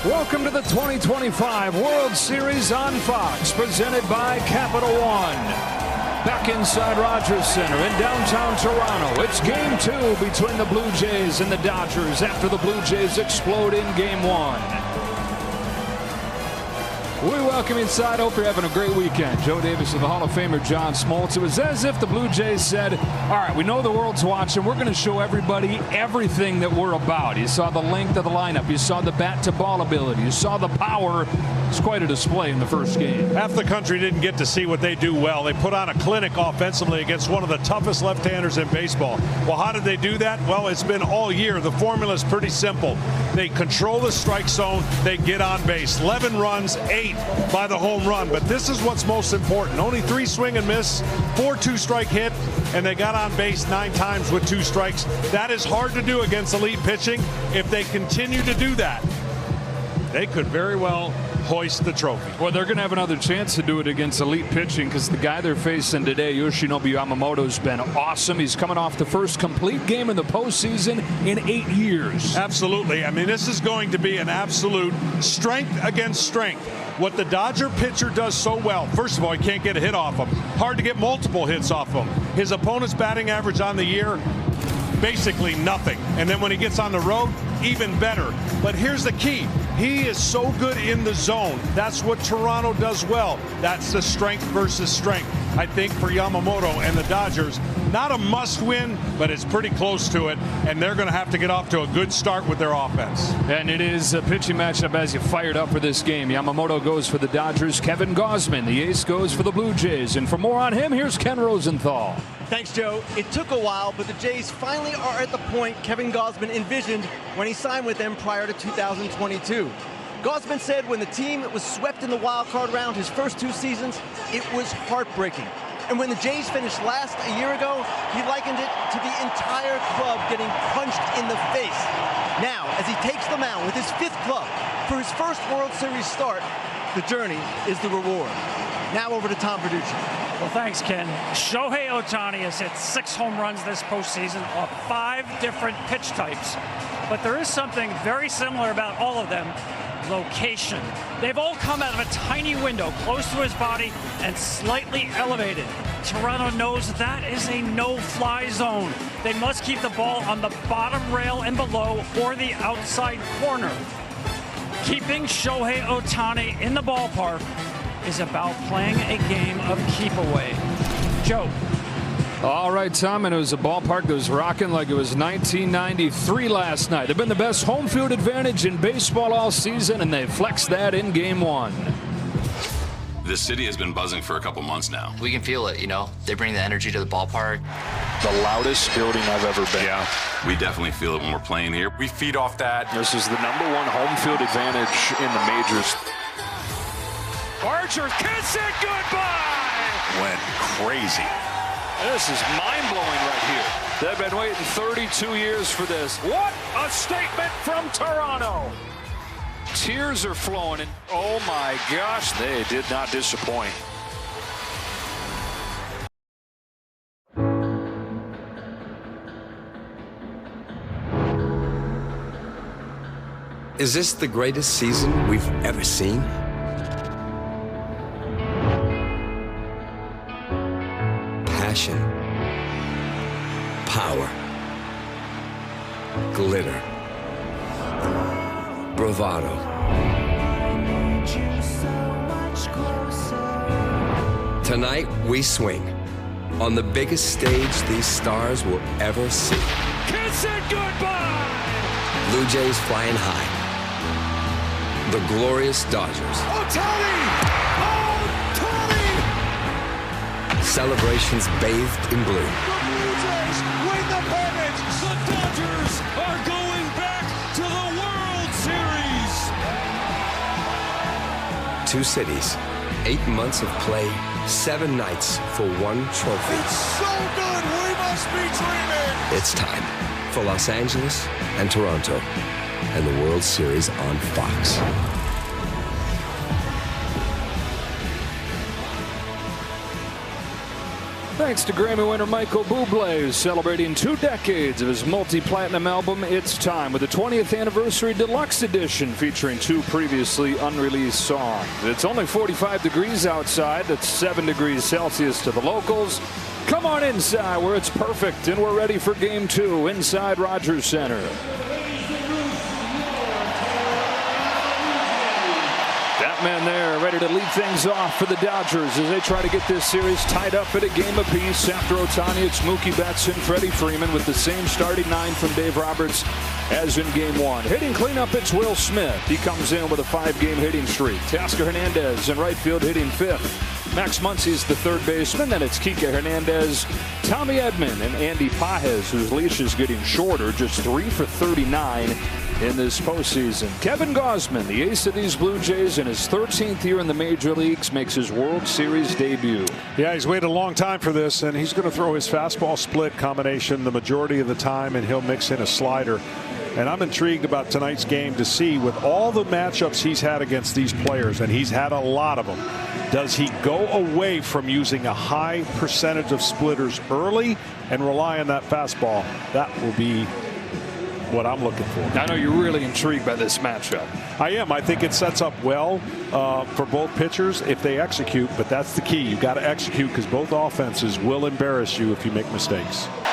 Welcome to the 2025 World Series on Fox, presented by Capital One. Back inside Rogers Center in downtown Toronto, it's Game 2 between the Blue Jays and the Dodgers after the Blue Jays explode in Game 1. We welcome you inside. Hope you're having a great weekend. Joe Davis and the Hall of Famer John Smoltz. It was as if the Blue Jays said, all right, we know the world's watching. We're going to show everybody everything that we're about. You saw the length of the lineup. You saw the bat-to-ball ability. You saw the power. It's quite a display in the first game. Half the country didn't get to see what they do well. They put on a clinic offensively against one of the toughest left-handers in baseball. Well, how did they do that? Well, it's been all year. The formula is pretty simple. They control the strike zone. They get on base. 11 runs, 8 by the home run. But this is what's most important. Only 3 swing and miss, 4 two-strike hit, and they got on base 9 times with 2 strikes. That is hard to do against elite pitching. If they continue to do that, they could very well hoist the trophy. Well, they're going to have another chance to do it against elite pitching because the guy they're facing today, Yoshinobu Yamamoto's been awesome. He's coming off the first complete game in the postseason in 8 years. Absolutely. I mean, this is going to be an absolute strength against strength. What the Dodger pitcher does so well, first of all, he can't get a hit off him. Hard to get multiple hits off him. His opponent's batting average on the year, basically nothing. And then when he gets on the road, even better. But here's the key. He is so good in the zone. That's what Toronto does well. That's the strength versus strength. I think for Yamamoto and the Dodgers, not a must win, but it's pretty close to it. And they're going to have to get off to a good start with their offense. And it is a pitching matchup as you fired up for this game. Yamamoto goes for the Dodgers. Kevin Gausman, the ace, goes for the Blue Jays. And for more on him, here's Ken Rosenthal. Thanks, Joe. It took a while, but the Jays finally are at the point Kevin Gausman envisioned when he signed with them prior to 2022. Gausman said when the team was swept in the wild card round his first 2 seasons, it was heartbreaking. And when the Jays finished last a year ago, he likened it to the entire club getting punched in the face. Now, as he takes the mound with his 5th club for his first World Series start, the journey is the reward. Now over to Tom Verducci. Well, thanks, Ken. Shohei Otani has hit 6 home runs this postseason off 5 different pitch types. But there is something very similar about all of them: location. They've all come out of a tiny window close to his body and slightly elevated. Toronto knows that is a no-fly zone. They must keep the ball on the bottom rail and below or the outside corner. Keeping Shohei Otani in the ballpark is about playing a game of keep away. Joe. All right, Tom, and it was a ballpark that was rocking like it was 1993 last night. They've been the best home field advantage in baseball all season, and they flexed that in Game 1. This city has been buzzing for a couple months now. We can feel it, you know. They bring the energy to the ballpark. The loudest building I've ever been. Yeah, we definitely feel it when we're playing here. We feed off that. This is the #1 home field advantage in the majors. Archer, kiss it goodbye! Went crazy. This is mind-blowing right here. They've been waiting 32 years for this. What a statement from Toronto! Tears are flowing, and oh my gosh, They did not disappoint. Is this the greatest season we've ever seen? Passion, power, glitter, bravado. Tonight we swing on the biggest stage these stars will ever see. kiss it goodbye! Blue Jays flying high. The glorious Dodgers. Otani! Celebrations bathed in blue. The Blue Jays win the pennant! The Dodgers are going back to the World Series! 2 cities, 8 months of play, 7 nights for 1 trophy. It's so good, we must be dreaming! It's time for Los Angeles and Toronto and the World Series on Fox. Thanks to Grammy winner Michael Bublé, who's celebrating 2 decades of his multi-platinum album, It's Time, with the 20th Anniversary Deluxe Edition featuring 2 previously unreleased songs. It's only 45 degrees outside. That's 7 degrees Celsius to the locals. Come on inside where it's perfect, and we're ready for Game 2 inside Rogers Center. Man there ready to lead things off for the Dodgers as they try to get this series tied up at a game apiece. After Otani, it's Mookie Betts and Freddie Freeman with the same starting 9 from Dave Roberts as in Game 1. Hitting cleanup, it's Will Smith. He comes in with a 5-game hitting streak. Teoscar Hernandez in right field hitting 5th. Max Muncy's the 3rd baseman. Then it's Kike Hernandez, Tommy Edman, and Andy Pages, whose leash is getting shorter, just 3 for 39 in this postseason. Kevin Gausman, the ace of these Blue Jays in his 13th year in the major leagues, makes his World Series debut. Yeah, he's waited a long time for this, and he's going to throw his fastball split combination the majority of the time, and he'll mix in a slider. And I'm intrigued about tonight's game to see, with all the matchups he's had against these players, and he's had a lot of them, does he go away from using a high percentage of splitters early and rely on that fastball? That will be what I'm looking for. I know you're really intrigued by this matchup. I am. I think it sets up well for both pitchers if they execute, but that's the key. You've got to execute because both offenses will embarrass you if you make mistakes.